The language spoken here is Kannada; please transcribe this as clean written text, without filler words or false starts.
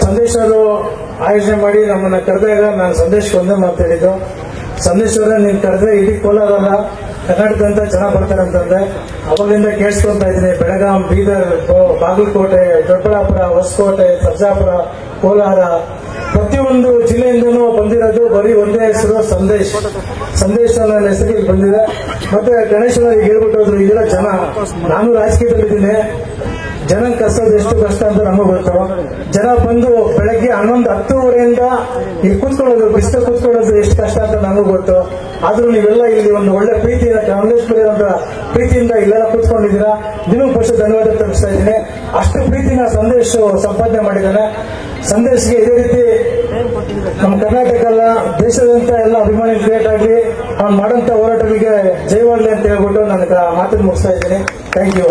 ಸಂದೇಶ್ ಅವರು ಆಯೋಜನೆ ಮಾಡಿ ನಮ್ಮನ್ನ ಕರೆದಾಗ ನಾನು ಸಂದೇಶ್ ಒಂದೇ ಮಾತಾಡಿದ್ದು, ಸಂದೇಶ್ ಅವರ ನೀನ್ ಕರೆದ್ರೆ ಇಡೀ ಕೋಲಾರಲ್ಲ ಕರ್ನಾಟಕದಂತ ಜನ ಬರ್ತಾರೆ ಅಂತಂದ್ರೆ ಅವಾಗಲಿಂದ ಕೇಳಿಸ್ಕೊಂತ ಇದ್ದೀನಿ. ಬೆಳಗಾಂ, ಬೀದರ್, ಬಾಗಲಕೋಟೆ, ದೊಡ್ಡಬಳ್ಳಾಪುರ, ಹೊಸಕೋಟೆ, ಸರ್ಜಾಪುರ, ಕೋಲಾರ ಪ್ರತಿಯೊಂದು ಜಿಲ್ಲೆಯಿಂದನೂ ಬಂದಿರೋದು ಬರೀ ಒಂದೇ ಹೆಸರು ಸಂದೇಶ್. ಸಂದೇಶ್ ನನ್ನ ಹೆಸರಿಗೆ ಬಂದಿದೆ. ಮತ್ತೆ ಗಣೇಶನ ಈಗ ಹೇಳ್ಬಿಟ್ಟು ಹೋದ್ರು, ಇದೆಲ್ಲ ಜನ, ನಾನು ರಾಜಕೀಯದಲ್ಲಿದ್ದೀನಿ, ಜನ ಕಷ್ಟದ ಎಷ್ಟು ಕಷ್ಟ ಅಂತ ನಮಗೂ ಗೊತ್ತು. ಜನ ಬಂದು ಬೆಳಗ್ಗೆ 11:10 ಇಲ್ಲಿ ಕೂತ್ಕೊಳ್ಳೋದು, ಬಿಸಿಲು ಕೂತ್ಕೊಳ್ಳೋದು ಎಷ್ಟು ಕಷ್ಟ ಅಂತ ನಮಗೂ ಗೊತ್ತು. ಆದ್ರೂ ನೀವೆಲ್ಲ ಇಲ್ಲಿ ಒಂದು ಒಳ್ಳೆ ಪ್ರೀತಿಯಿಂದ ಕಮಲೇಶ್ವರಿ ಅಂತ ಪ್ರೀತಿಯಿಂದ ಇಲ್ಲೆಲ್ಲ ಕೂತ್ಕೊಂಡಿದ್ದೀರಾ. ನಿಮಗೂ ಫಸ್ಟ್ ಧನ್ಯವಾದ ತಲುಪಿಸ್ತಾ ಇದ್ದೀನಿ. ಅಷ್ಟು ಪ್ರೀತಿನ ಸಂದೇಶ್ ಸಂಪಾದನೆ ಮಾಡಿದ್ದಾನೆ. ಸಂದೇಶ್ಗೆ ಇದೇ ರೀತಿ ನಮ್ಮ ಕರ್ನಾಟಕ ಅಲ್ಲ ದೇಶದಂತ ಎಲ್ಲ ಅಭಿಮಾನಿ ಕ್ರಿಯೇಟ್ ಆಗಲಿ, ಅವ್ನು ಮಾಡೋಂಥ ಹೋರಾಟಗಳಿಗೆ ಜಯವಾಗಲಿ ಅಂತ ಹೇಳ್ಬಿಟ್ಟು ನನ್ನ ಮಾತನ್ನು ಮುಗಿಸ್ತಾ ಇದ್ದೀನಿ. Thank you.